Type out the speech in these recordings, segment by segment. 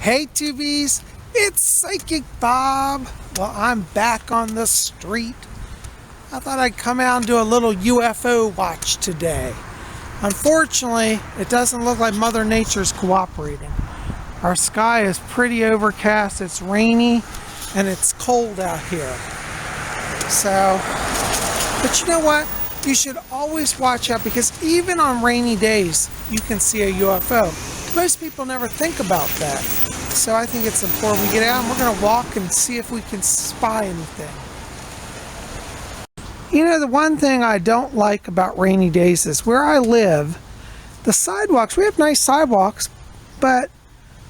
Hey tubies, it's Psychic Bob. Well, I'm back on the street. I thought I'd come out and do a little UFO watch today. Unfortunately, it doesn't look like Mother Nature's cooperating. Our sky is pretty overcast, it's rainy, and it's cold out here. So, but you know what? You should always watch out because even on rainy days, you can see a UFO. Most people never think about that. So I think it's important we get out and we're going to walk and see if we can spy anything. You know, the one thing I don't like about rainy days is where I live, the sidewalks, we have nice sidewalks, but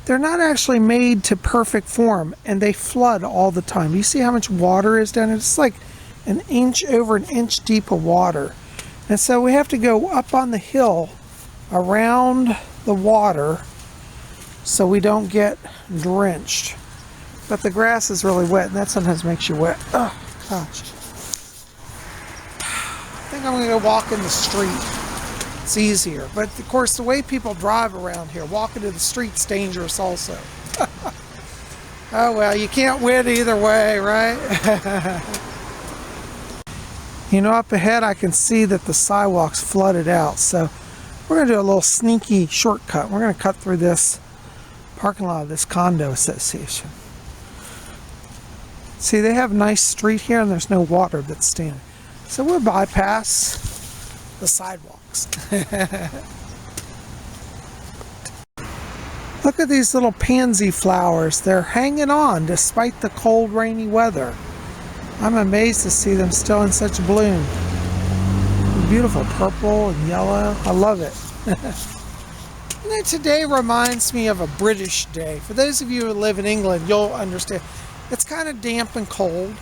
they're not actually made to perfect form and they flood all the time. You see how much water is down there? It's like over an inch deep of water. And so we have to go up on the hill around the water so we don't get drenched. But the grass is really wet and that sometimes makes you wet. Oh, gosh. I think I'm going to go walk in the street. It's easier. But of course, the way people drive around here, walking to the street's dangerous also. Oh well, you can't win either way, right? You know, up ahead I can see that the sidewalk's flooded out, so we're going to do a little sneaky shortcut. We're going to cut through this parking lot of this condo association. See, they have a nice street here and there's no water that's standing. So we'll bypass the sidewalks. Look at these little pansy flowers. They're hanging on despite the cold, rainy weather. I'm amazed to see them still in such bloom. Beautiful purple and yellow. I love it. You know, today reminds me of a British day. For those of you who live in England, you'll understand. It's kind of damp and cold.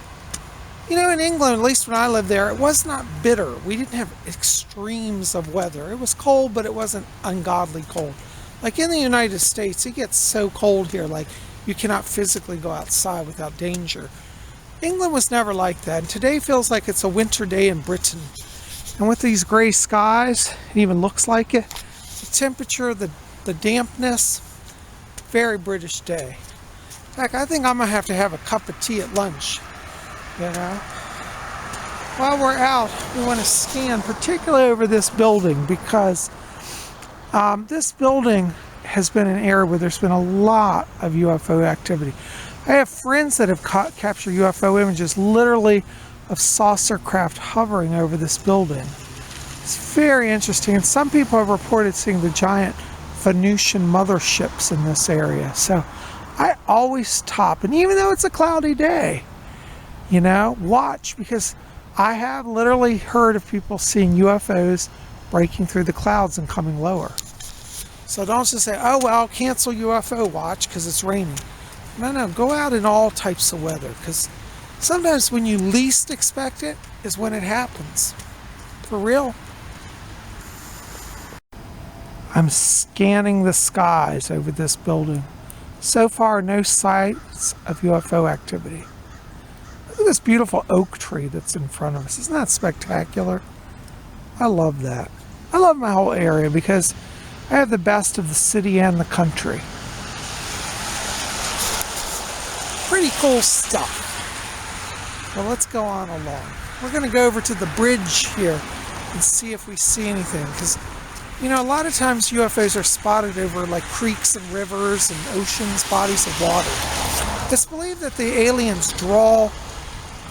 You know, in England, at least when I lived there, it was not bitter. We didn't have extremes of weather. It was cold, but it wasn't ungodly cold. Like in the United States, it gets so cold here, like you cannot physically go outside without danger. England was never like that, and today feels like it's a winter day in Britain. And with these gray skies, it even looks like it. The temperature, the dampness, very British day. In fact, I think I'm going to have a cup of tea at lunch, you know. While we're out, we want to scan, particularly over this building, because this building has been an area where there's been a lot of UFO activity. I have friends that have captured UFO images literally of saucer craft hovering over this building. It's very interesting, and some people have reported seeing the giant Venusian motherships in this area. So I always stop, and even though it's a cloudy day, you know, watch, because I have literally heard of people seeing UFOs breaking through the clouds and coming lower. So don't just say, oh well, cancel UFO watch because it's raining. No, go out in all types of weather, because sometimes when you least expect it is when it happens. For real. I'm scanning the skies over this building. So far, no signs of UFO activity. Look at this beautiful oak tree that's in front of us. Isn't that spectacular? I love that. I love my whole area because I have the best of the city and the country. Pretty cool stuff. Well, let's go on along. We're going to go over to the bridge here and see if we see anything, because you know, a lot of times UFOs are spotted over like creeks and rivers and oceans, bodies of water. It's believed that the aliens draw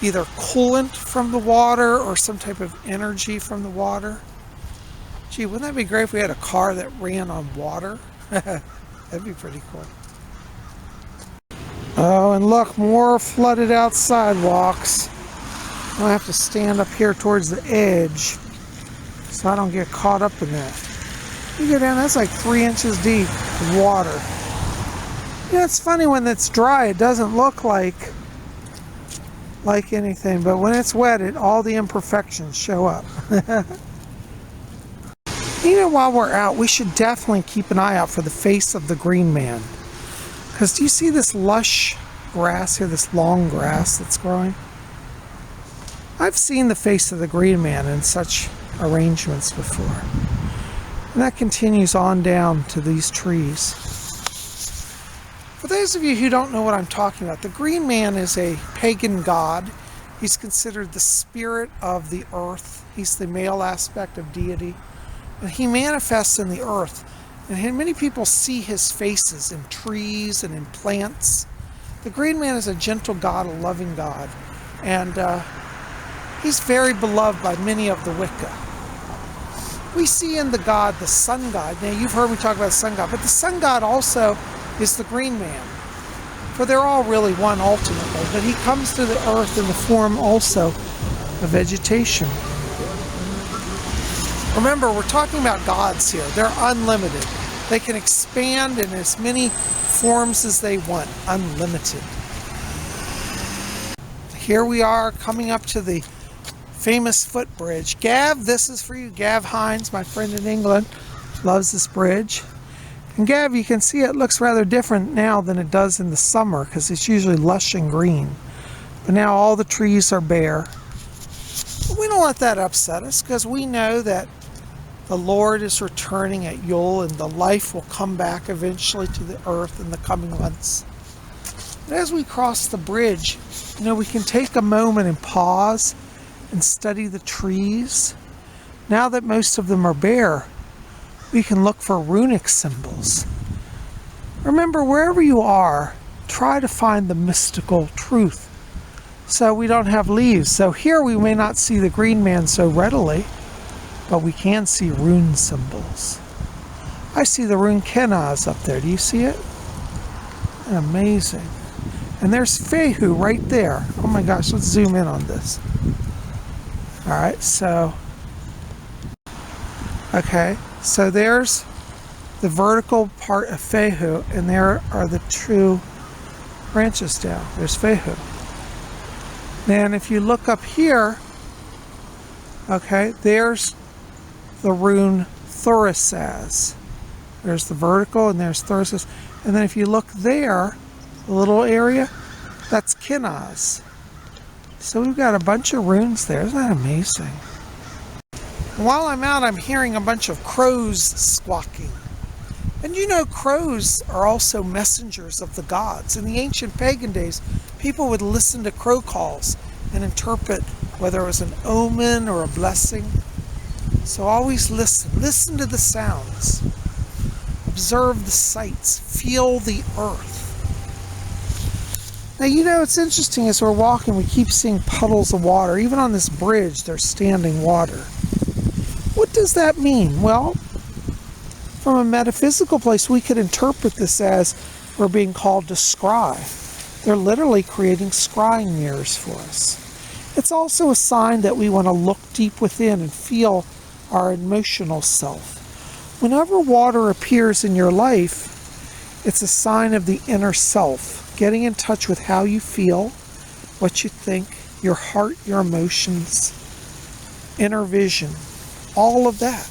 either coolant from the water or some type of energy from the water. Gee, wouldn't that be great if we had a car that ran on water? That'd be pretty cool. Oh, and look, more flooded out sidewalks. I have to stand up here towards the edge so I don't get caught up in that. You go down, that's like 3 inches deep of water. Yeah, it's funny when it's dry, it doesn't look like anything, but when it's wet, all the imperfections show up. You know, while we're out, we should definitely keep an eye out for the face of the green man. Because do you see this lush grass here, this long grass that's growing? I've seen the face of the green man in such arrangements before. And that continues on down to these trees. For those of you who don't know what I'm talking about, the Green Man is a pagan god. He's considered the spirit of the earth. He's the male aspect of deity. And he manifests in the earth. And many people see his faces in trees and in plants. The Green Man is a gentle god, a loving god. And he's very beloved by many of the Wicca. We see in the god the sun god. Now, you've heard me talk about the sun god, but the sun god also is the Green Man. For they're all really one ultimately, but he comes to the earth in the form also of vegetation. Remember, we're talking about gods here. They're unlimited. They can expand in as many forms as they want, unlimited. Here we are coming up to the famous footbridge. Gav, this is for you. Gav Hines, my friend in England, loves this bridge. And Gav, you can see it looks rather different now than it does in the summer because it's usually lush and green. But now all the trees are bare. But we don't let that upset us because we know that the Lord is returning at Yule and the life will come back eventually to the earth in the coming months. But as we cross the bridge, we can take a moment and pause and study the trees. Now that most of them are bare, we can look for runic symbols. Remember, wherever you are, try to find the mystical truth. So we don't have leaves. So here we may not see the Green Man so readily, but we can see rune symbols. I see the rune Kenaz up there. Do you see it? Amazing. And there's Fehu right there. Oh my gosh, let's zoom in on this. All right, so there's the vertical part of Fehu, and there are the two branches down. There's Fehu. Then if you look up here, there's the rune Thurisaz. There's the vertical, and there's Thurisaz. And then if you look there, the little area, that's Kenaz. So we've got a bunch of runes there. Isn't that amazing? While I'm out, I'm hearing a bunch of crows squawking. And crows are also messengers of the gods. In the ancient pagan days, people would listen to crow calls and interpret whether it was an omen or a blessing. So always listen. Listen to the sounds. Observe the sights. Feel the earth. Now, it's interesting as we're walking, we keep seeing puddles of water. Even on this bridge, there's standing water. What does that mean? Well, from a metaphysical place, we could interpret this as we're being called to scry. They're literally creating scrying mirrors for us. It's also a sign that we want to look deep within and feel our emotional self. Whenever water appears in your life, it's a sign of the inner self. Getting in touch with how you feel, what you think, your heart, your emotions, inner vision, all of that.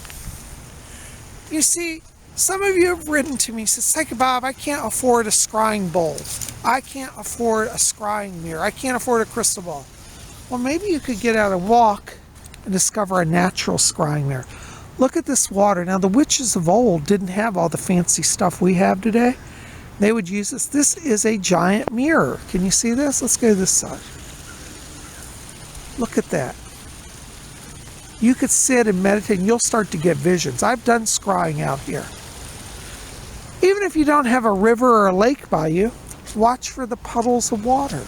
You see, some of you have written to me, said, Psychic Bob, I can't afford a scrying bowl. I can't afford a scrying mirror. I can't afford a crystal ball. Well, maybe you could get out and walk and discover a natural scrying mirror. Look at this water. Now, the witches of old didn't have all the fancy stuff we have today. They would use this. This is a giant mirror. Can you see this? Let's go to this side. Look at that. You could sit and meditate and you'll start to get visions. I've done scrying out here. Even if you don't have a river or a lake by you, watch for the puddles of water.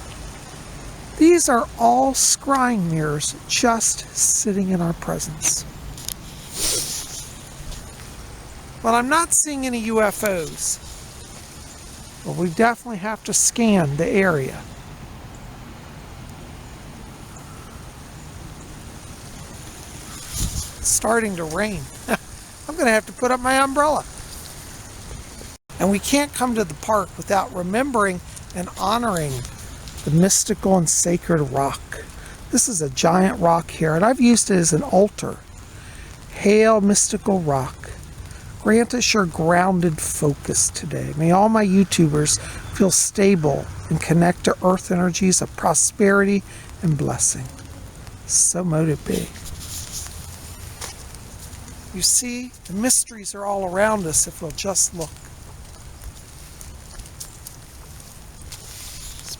These are all scrying mirrors just sitting in our presence. Well, I'm not seeing any UFOs. But we definitely have to scan the area. It's starting to rain. I'm going to have to put up my umbrella. And we can't come to the park without remembering and honoring the mystical and sacred rock. This is a giant rock here, and I've used it as an altar. Hail, mystical rock. Grant us your grounded focus today. May all my YouTubers feel stable and connect to earth energies of prosperity and blessing. So mote it be. You see, the mysteries are all around us if we'll just look.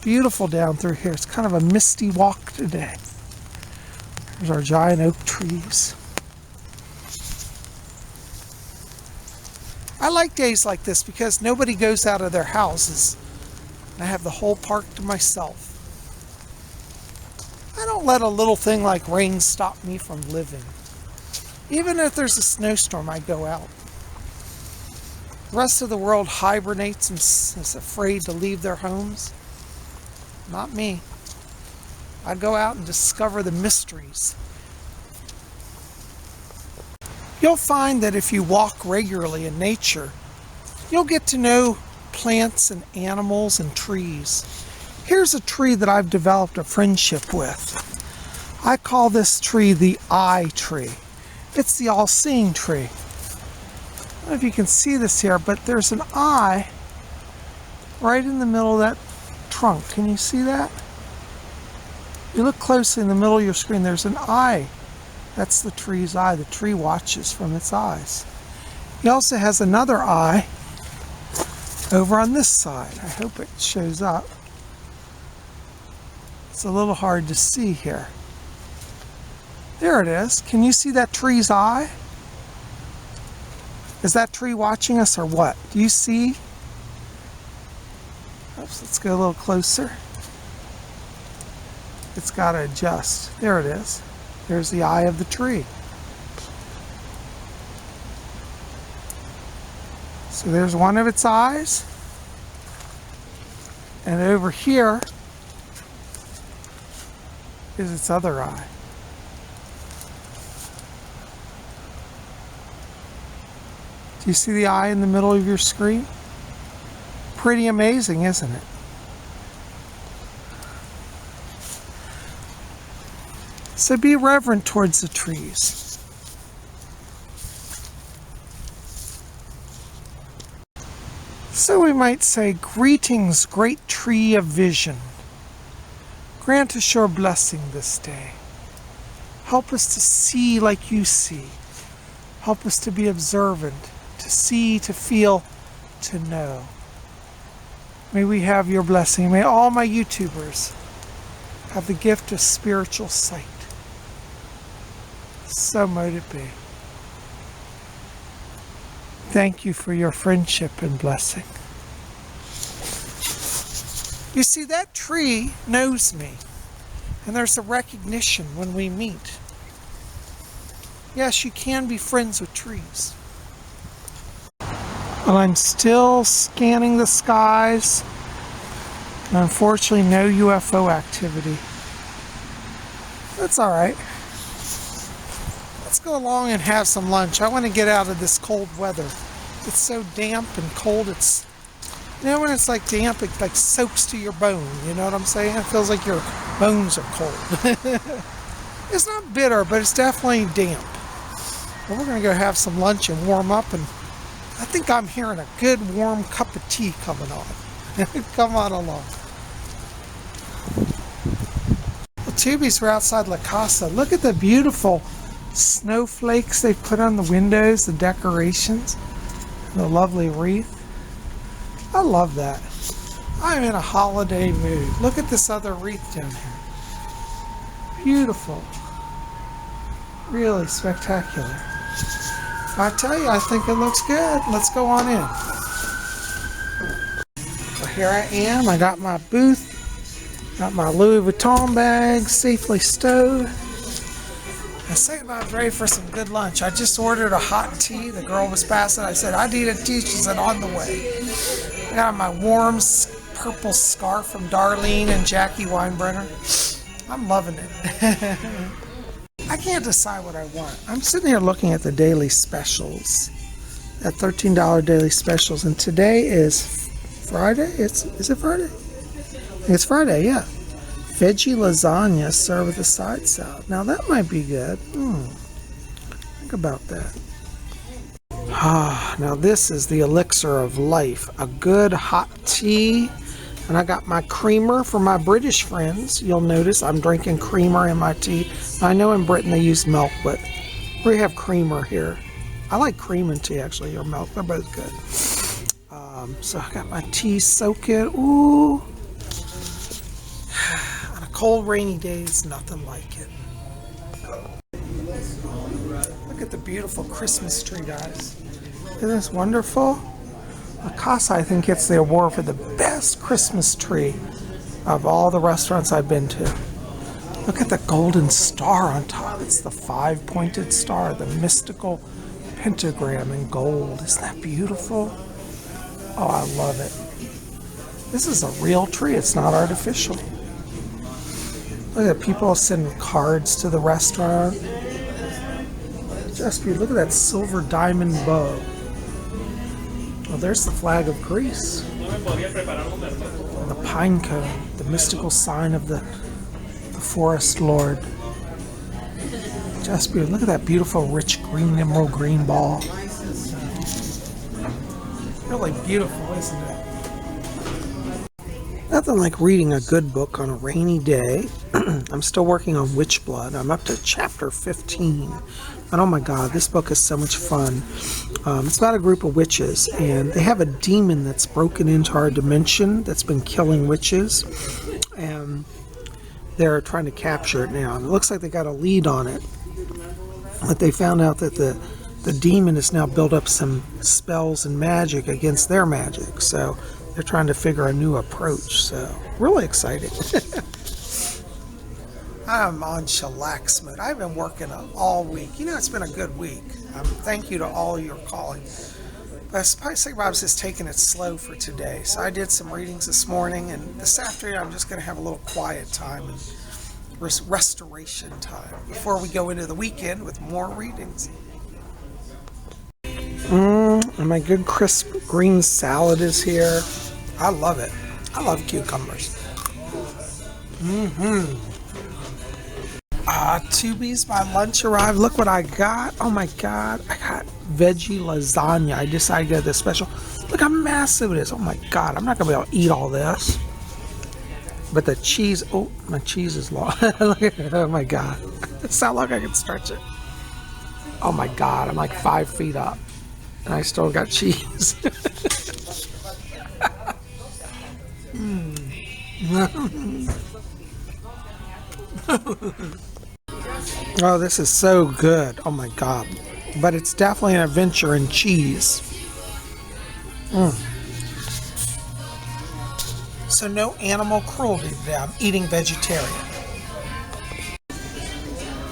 beautiful down through here. It's kind of a misty walk today. There's our giant oak trees. I like days like this because nobody goes out of their houses. I have the whole park to myself. I don't let a little thing like rain stop me from living. Even if there's a snowstorm, I go out. The rest of the world hibernates and is afraid to leave their homes. Not me. I go out and discover the mysteries. You'll find that if you walk regularly in nature, you'll get to know plants and animals and trees. Here's a tree that I've developed a friendship with. I call this tree the eye tree. It's the all-seeing tree. I don't know if you can see this here, but there's an eye right in the middle of that trunk. Can you see that? You look closely in the middle of your screen, there's an eye. That's the tree's eye. The tree watches from its eyes. He also has another eye over on this side. I hope it shows up. It's a little hard to see here. There it is. Can you see that tree's eye? Is that tree watching us or what? Do you see? Oops, let's go a little closer. It's got to adjust. There it is. There's the eye of the tree. So there's one of its eyes. And over here is its other eye. Do you see the eye in the middle of your screen? Pretty amazing, isn't it? So be reverent towards the trees. So we might say, greetings, great tree of vision. Grant us your blessing this day. Help us to see like you see. Help us to be observant, to see, to feel, to know. May we have your blessing. May all my YouTubers have the gift of spiritual sight. So might it be. Thank you for your friendship and blessing. You see, that tree knows me, and there's a recognition when we meet. Yes, you can be friends with trees. But I'm still scanning the skies, and unfortunately no UFO activity. That's all right. Let's go along and have some lunch. I want to get out of this cold weather. It's so damp and cold. It's, you know, when it's like damp, it like soaks to your bone. You know what I'm saying? It feels like your bones are cold. It's not bitter, but it's definitely damp. But we're going to go have some lunch and warm up, and I think I'm hearing a good warm cup of tea coming on. Come on along. The Tubies were outside La Casa. Look at the beautiful snowflakes they put on the windows, the decorations, the lovely wreath. I love that. I'm in a holiday mood. Look at this other wreath down here. Beautiful. Really spectacular. I tell you, I think it looks good. Let's go on in. So here I am. I got my booth. Got my Louis Vuitton bag safely stowed. I said I was ready for some good lunch. I just ordered a hot tea. The girl was passing. I said, I need a tea. She said, on the way. I got my warm purple scarf from Darlene and Jackie Weinbrenner. I'm loving it. I can't decide what I want. I'm sitting here looking at the daily specials. At $13 daily specials. And today is Friday? Is it Friday? I think it's Friday, yeah. Veggie lasagna served with a side salad. Now that might be good. Think about that. Now this is the elixir of life. A good hot tea. And I got my creamer for my British friends. You'll notice I'm drinking creamer in my tea. I know in Britain they use milk, but we have creamer here. I like cream and tea actually, or milk. They're both good. So I got my tea soaking. Ooh. cold, rainy days, nothing like it. Look at the beautiful Christmas tree, guys. Isn't this wonderful? Casa, I think, gets the award for the best Christmas tree of all the restaurants I've been to. Look at the golden star on top. It's the 5-pointed star, the mystical pentagram in gold. Isn't that beautiful? Oh, I love it. This is a real tree. It's not artificial. Look at people sending cards to the restaurant. Just beautiful. Look at that silver diamond bow. Oh, there's the flag of Greece. And the pine cone, the mystical sign of the forest lord. Just beautiful. Look at that beautiful, rich green, emerald green ball. Really beautiful, isn't it? Nothing like reading a good book on a rainy day. I'm still working on Witch Blood. I'm up to chapter 15. And oh my God, this book is so much fun. It's about a group of witches, and they have a demon that's broken into our dimension that's been killing witches. And they're trying to capture it now. And it looks like they got a lead on it. But they found out that the demon has now built up some spells and magic against their magic. So they're trying to figure a new approach. So really exciting. I'm on chillax mode. I've been working all week. You know, it's been a good week. Thank you to all your calling. But PsychicBob's just taking it slow for today. So I did some readings this morning, and this afternoon I'm just going to have a little quiet time and restoration time before we go into the weekend with more readings. And my good crisp green salad is here. I love it. I love cucumbers. Tubies, my lunch arrived. Look what I got. Oh my God. I got veggie lasagna. I decided to get this special. Look how massive it is. Oh my God. I'm not going to be able to eat all this. But the cheese, oh, my cheese is long. Oh my God. It's not like I can stretch it. Oh my God. I'm like 5 feet up. And I still got cheese. Oh, this is so good. Oh my God. But it's definitely an adventure in cheese. So no animal cruelty today. I'm eating vegetarian.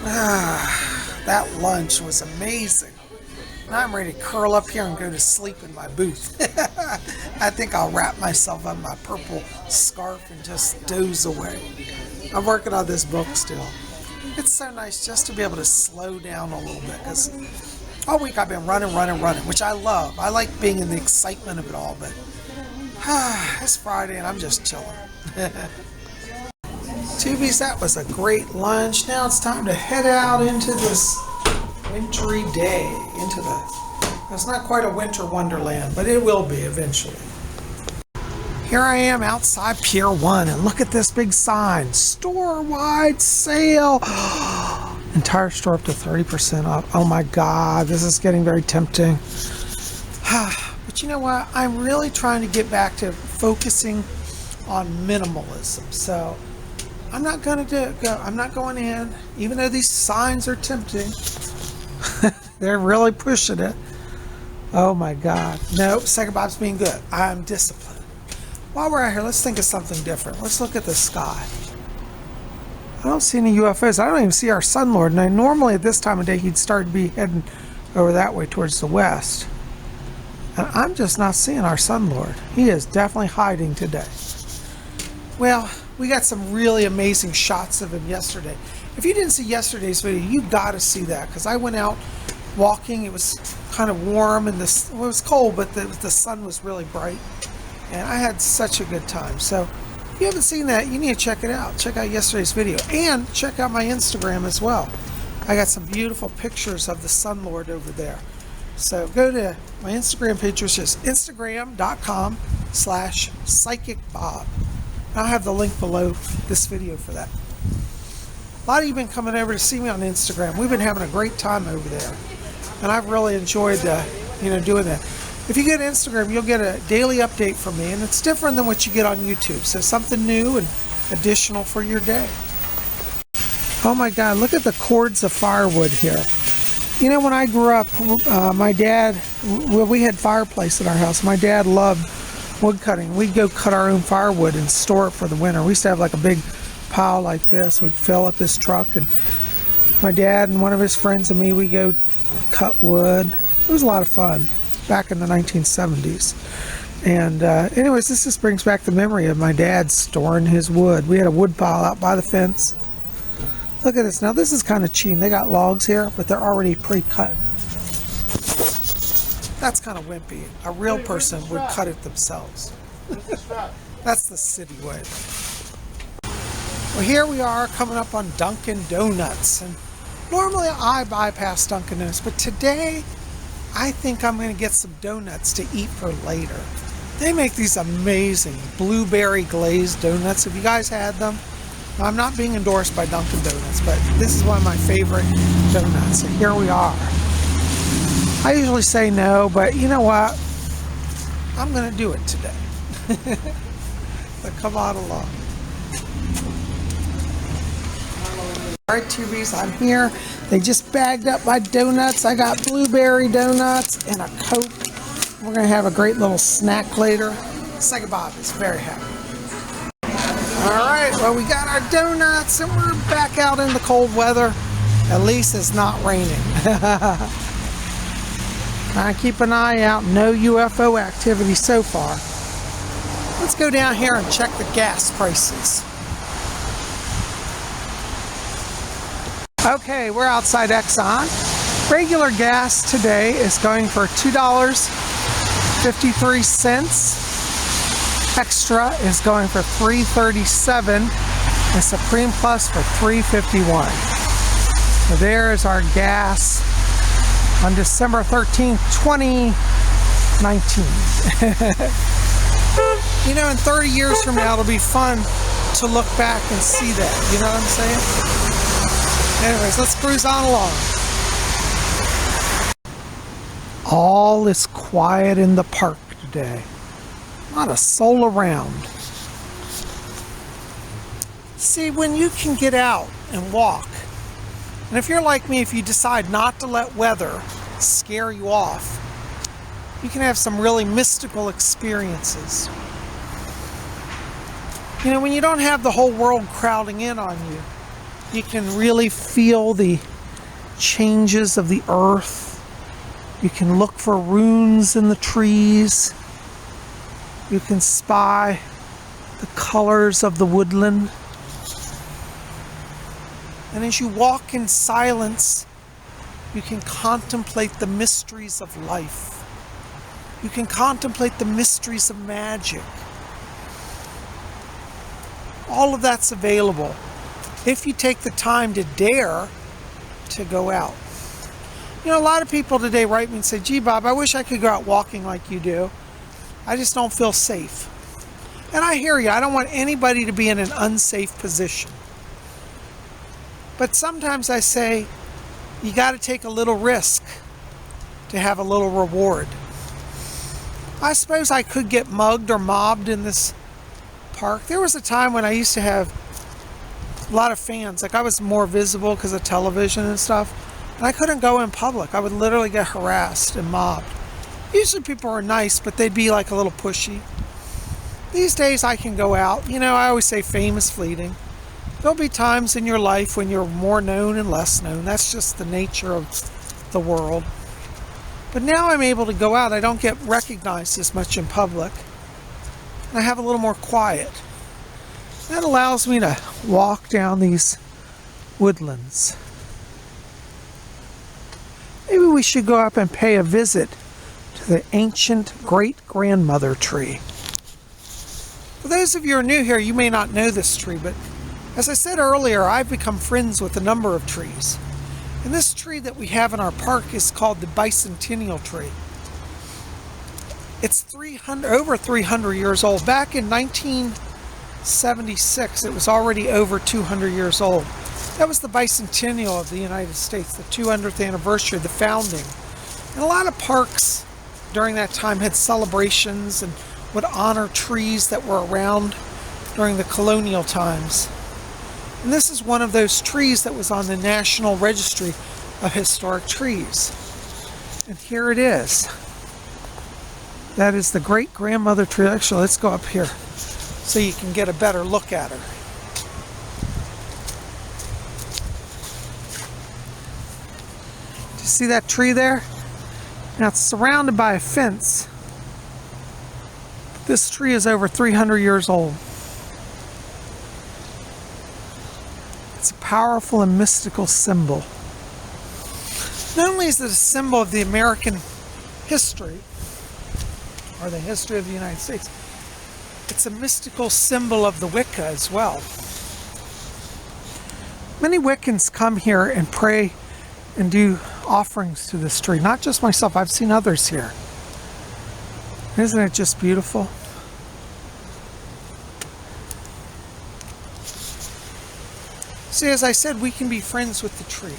That lunch was amazing. Now I'm ready to curl up here and go to sleep in my booth. I think I'll wrap myself up in my purple scarf and just doze away. I'm working on this book still. It's so nice just to be able to slow down a little bit, because all week I've been running, which I love. I like being in the excitement of it all, but it's Friday and I'm just chilling. Tubies, that was a great lunch. Now it's time to head out into this wintry day. It's not quite a winter wonderland, but it will be eventually. Here I am outside Pier 1, and look at this big sign. Store-wide sale. Entire store up to 30% off. Oh my God, this is getting very tempting. But you know what? I'm really trying to get back to focusing on minimalism. So I'm not going to go. I'm not going in, even though these signs are tempting. They're really pushing it. Oh my God. No, PsychicBob's being good. I'm disciplined. While we're out here, let's think of something different. Let's look at the sky. I don't see any UFOs. I don't even see our Sun Lord. Now, normally at this time of day, he'd start to be heading over that way towards the west. And I'm just not seeing our Sun Lord. He is definitely hiding today. Well, we got some really amazing shots of him yesterday. If you didn't see yesterday's video, you got to see that, because I went out walking. It was kind of warm, and it was cold, but the sun was really bright. And I had such a good time. So if you haven't seen that, you need to check it out. Check out yesterday's video. And check out my Instagram as well. I got some beautiful pictures of the Sun Lord over there. So go to my Instagram page, which is instagram.com/PsychicBob. I'll have the link below this video for that. A lot of you have been coming over to see me on Instagram. We've been having a great time over there. And I've really enjoyed doing that. If you go to Instagram, you'll get a daily update from me, and it's different than what you get on YouTube. So something new and additional for your day. Oh my God, look at the cords of firewood here. You know, when I grew up, my dad, well, we had fireplace at our house. My dad loved wood cutting. We'd go cut our own firewood and store it for the winter. We used to have like a big pile like this. We'd fill up his truck, and my dad and one of his friends and me, we go cut wood. It was a lot of fun back in the 1970s. And anyways, this just brings back the memory of my dad storing his wood. We had a wood pile out by the fence. Look at this. Now this is kind of cheap. They got logs here, but they're already pre-cut. That's kind of wimpy. A real person would cut it themselves. That's the city way. Well, here we are coming up on Dunkin' Donuts. And normally I bypass Dunkin' Donuts, but today I think I'm going to get some donuts to eat for later. They make these amazing blueberry glazed donuts. Have you guys had them? I'm not being endorsed by Dunkin' Donuts, but this is one of my favorite donuts, and here we are. I usually say no, but you know what? I'm going to do it today. So come on along. Alright, TVs, I'm here. They just bagged up my donuts. I got blueberry donuts and a Coke. We're going to have a great little snack later. Psychic Bob is very happy. Alright, well, we got our donuts and we're back out in the cold weather. At least it's not raining. I keep an eye out. No UFO activity so far. Let's go down here and check the gas prices. Okay, we're outside Exxon. Regular gas today is going for $2.53. Extra is going for $3.37, and Supreme Plus for $3.51. So there is our gas on December 13th, 2019. You know, in 30 years from now, it'll be fun to look back and see that. You know what I'm saying? Anyways, let's cruise on along. All is quiet in the park today. Not a soul around. See, when you can get out and walk, and if you're like me, if you decide not to let weather scare you off, you can have some really mystical experiences. You know, when you don't have the whole world crowding in on you, you can really feel the changes of the earth. You can look for runes in the trees. You can spy the colors of the woodland. And as you walk in silence, you can contemplate the mysteries of life. You can contemplate the mysteries of magic. All of that's available if you take the time to dare to go out. You know, a lot of people today write me and say, "Gee, Bob, I wish I could go out walking like you do. I just don't feel safe." And I hear you. I don't want anybody to be in an unsafe position. But sometimes I say, you got to take a little risk to have a little reward. I suppose I could get mugged or mobbed in this park. There was a time when I used to have a lot of fans. Like, I was more visible because of television and stuff. And I couldn't go in public. I would literally get harassed and mobbed. Usually people are nice, but they'd be like a little pushy. These days I can go out. You know, I always say fame is fleeting. There'll be times in your life when you're more known and less known. That's just the nature of the world. But now I'm able to go out. I don't get recognized as much in public. And I have a little more quiet. That allows me to walk down these woodlands. Maybe we should go up and pay a visit to the ancient great-grandmother tree. For those of you who are new here, you may not know this tree, but as I said earlier, I've become friends with a number of trees. And this tree that we have in our park is called the Bicentennial tree. It's over 300 years old. Back in 1976, it was already over 200 years old. That was the Bicentennial of the United States, the 200th anniversary of the founding. And a lot of parks during that time had celebrations and would honor trees that were around during the colonial times. And this is one of those trees that was on the National Registry of Historic Trees. And here it is. That is the great-grandmother tree. Actually, let's go up here so you can get a better look at her. Do you see that tree there? Now it's surrounded by a fence. This tree is over 300 years old. It's a powerful and mystical symbol. Not only is it a symbol of the American history, or the history of the United States, it's a mystical symbol of the Wicca as well. Many Wiccans come here and pray and do offerings to this tree. Not just myself, I've seen others here. Isn't it just beautiful? See, as I said, we can be friends with the tree.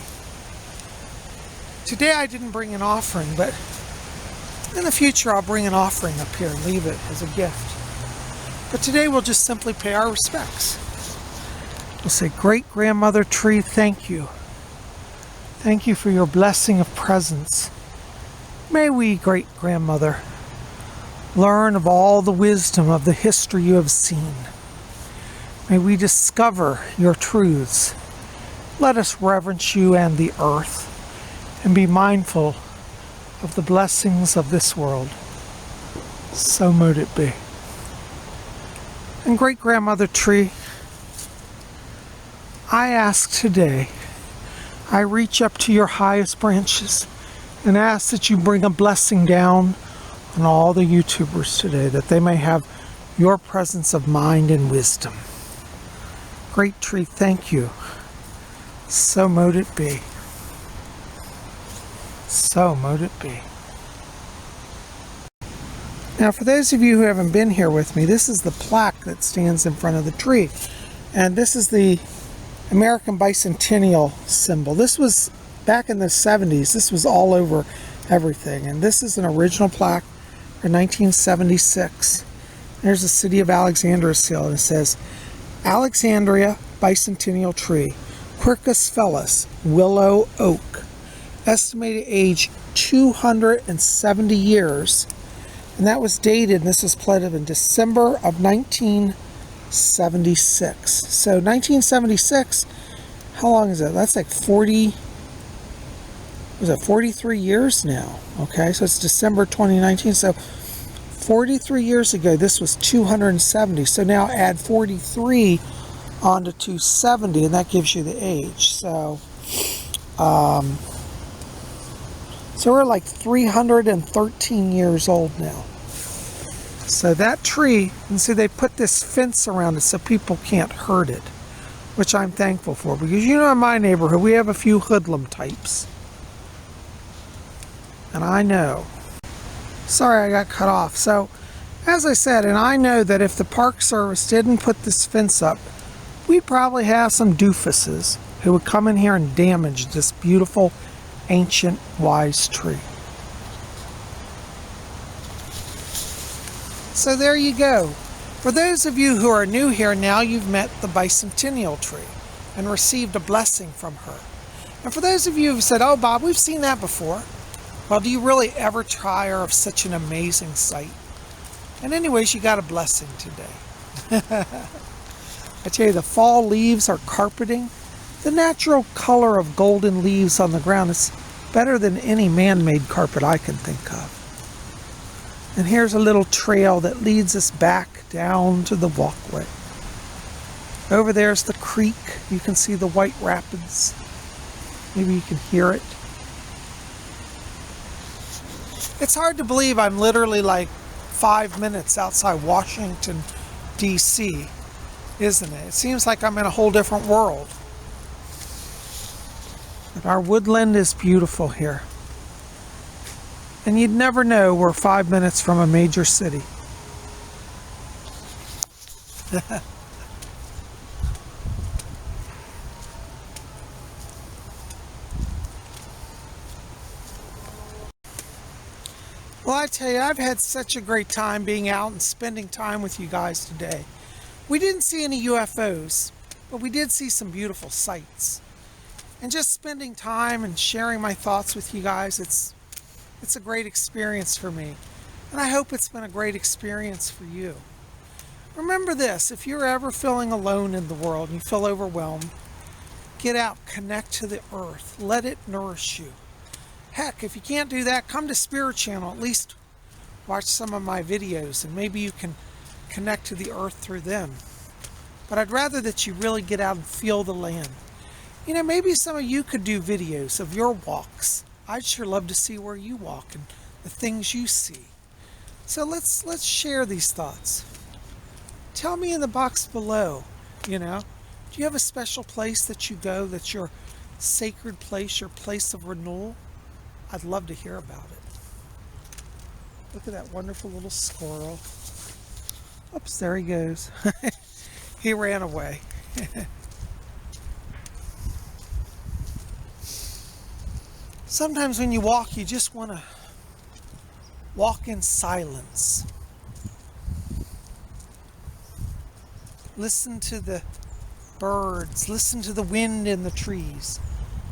Today I didn't bring an offering, but in the future I'll bring an offering up here and leave it as a gift. But today we'll just simply pay our respects. We'll say, great grandmother tree, thank you. Thank you for your blessing of presence. May we, great grandmother, learn of all the wisdom of the history you have seen. May we discover your truths. Let us reverence you and the earth, and be mindful of the blessings of this world. So mote it be. And great grandmother tree, I ask today, I reach up to your highest branches and ask that you bring a blessing down on all the YouTubers today, that they may have your presence of mind and wisdom. Great tree, thank you. So mote it be. So mote it be. Now, for those of you who haven't been here with me, this is the plaque that stands in front of the tree. And this is the American Bicentennial symbol. This was back in the 70s. This was all over everything. And this is an original plaque from 1976. There's the city of Alexandria seal, and it says, Alexandria Bicentennial Tree, Quercus fellis, willow oak. Estimated age 270 years. And that was dated, and this was planted in December of 1976. So 1976, how long is that? That's like 43 years now. Okay, so it's December 2019. So 43 years ago, this was 270. So now add 43 onto 270, and that gives you the age. So, so we're like 313 years old now. So that tree, and see they put this fence around it so people can't hurt it, which I'm thankful for, because you know in my neighborhood we have a few hoodlum types. And I know. Sorry I got cut off. So, as I said, and I know that if the Park Service didn't put this fence up, we'd probably have some doofuses who would come in here and damage this beautiful, ancient, wise tree. So there you go. For those of you who are new here, now you've met the Bicentennial tree and received a blessing from her. And for those of you who said, oh Bob, we've seen that before. Well, do you really ever tire of such an amazing sight? And anyways, you got a blessing today. I tell you, the fall leaves are carpeting. The natural color of golden leaves on the ground is better than any man-made carpet I can think of. And here's a little trail that leads us back down to the walkway. Over there's the creek. You can see the White Rapids. Maybe you can hear it. It's hard to believe I'm literally like 5 minutes outside Washington, D.C., isn't it? It seems like I'm in a whole different world. But our woodland is beautiful here. And you'd never know we're 5 minutes from a major city. Well, I tell you, I've had such a great time being out and spending time with you guys today. We didn't see any UFOs, but we did see some beautiful sights. And just spending time and sharing my thoughts with you guys, it's a great experience for me. And I hope it's been a great experience for you. Remember this, if you're ever feeling alone in the world and you feel overwhelmed, get out, connect to the earth, let it nourish you. Heck, if you can't do that, come to Spirit Channel, at least watch some of my videos and maybe you can connect to the earth through them. But I'd rather that you really get out and feel the land. You know, maybe some of you could do videos of your walks. I'd sure love to see where you walk and the things you see. So let's share these thoughts. Tell me in the box below, you know, do you have a special place that you go that's your sacred place, your place of renewal? I'd love to hear about it. Look at that wonderful little squirrel. Oops, there he goes. He ran away. Sometimes when you walk, you just want to walk in silence. Listen to the birds, listen to the wind in the trees,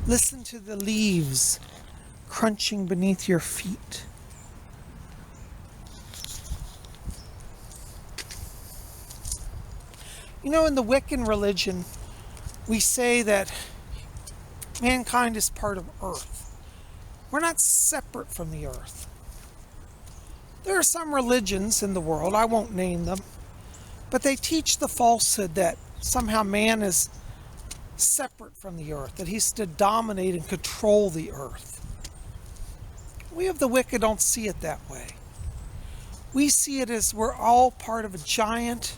listen to the leaves crunching beneath your feet. You know, in the Wiccan religion, we say that mankind is part of Earth. We're not separate from the Earth. There are some religions in the world, I won't name them, but they teach the falsehood that somehow man is separate from the Earth, that he's to dominate and control the Earth. We of the Wicca don't see it that way. We see it as we're all part of a giant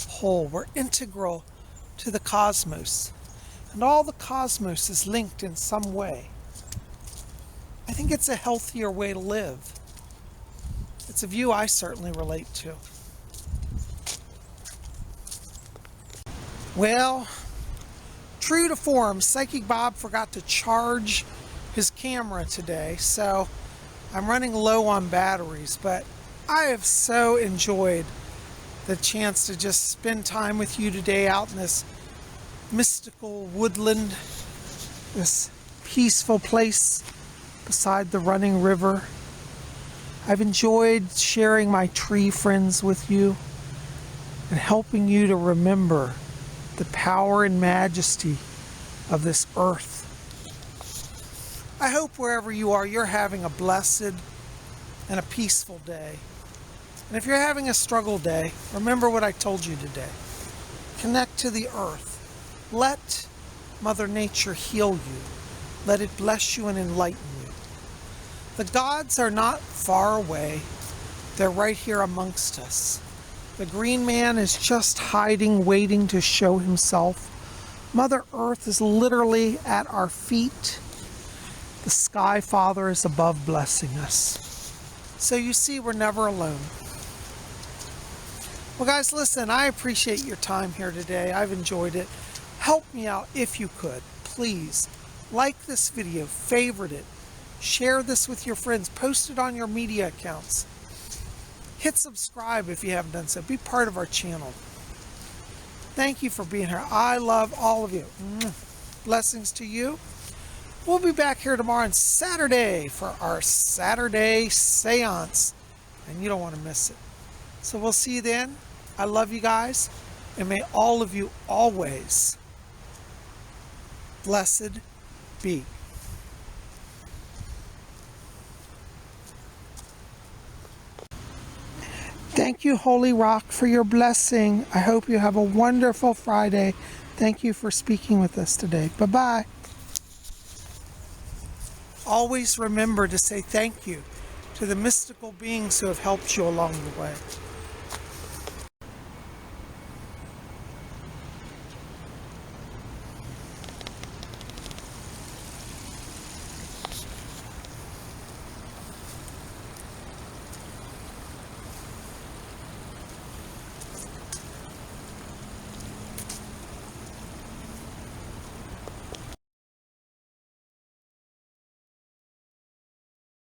whole. We're integral to the cosmos. And all the cosmos is linked in some way. I think it's a healthier way to live. It's a view I certainly relate to. Well, true to form, Psychic Bob forgot to charge his camera today, so I'm running low on batteries, but I have so enjoyed the chance to just spend time with you today out in this mystical woodland, this peaceful place beside the running river. I've enjoyed sharing my tree friends with you and helping you to remember the power and majesty of this earth. I hope wherever you are, you're having a blessed and a peaceful day. And if you're having a struggle day, remember what I told you today. Connect to the earth. Let Mother Nature heal you. Let it bless you and enlighten you. The gods are not far away. They're right here amongst us. The green man is just hiding, waiting to show himself. Mother Earth is literally at our feet. The Sky Father is above blessing us. So you see, we're never alone. Well, guys, listen, I appreciate your time here today. I've enjoyed it. Help me out if you could. Please like this video, favorite it, share this with your friends, post it on your media accounts. Hit subscribe if you haven't done so. Be part of our channel. Thank you for being here. I love all of you. Blessings to you. We'll be back here tomorrow on Saturday for our Saturday seance, and you don't want to miss it. So we'll see you then. I love you guys, and may all of you always blessed be. Thank you, Holy Rock, for your blessing. I hope you have a wonderful Friday. Thank you for speaking with us today. Bye-bye. Always remember to say thank you to the mystical beings who have helped you along the way.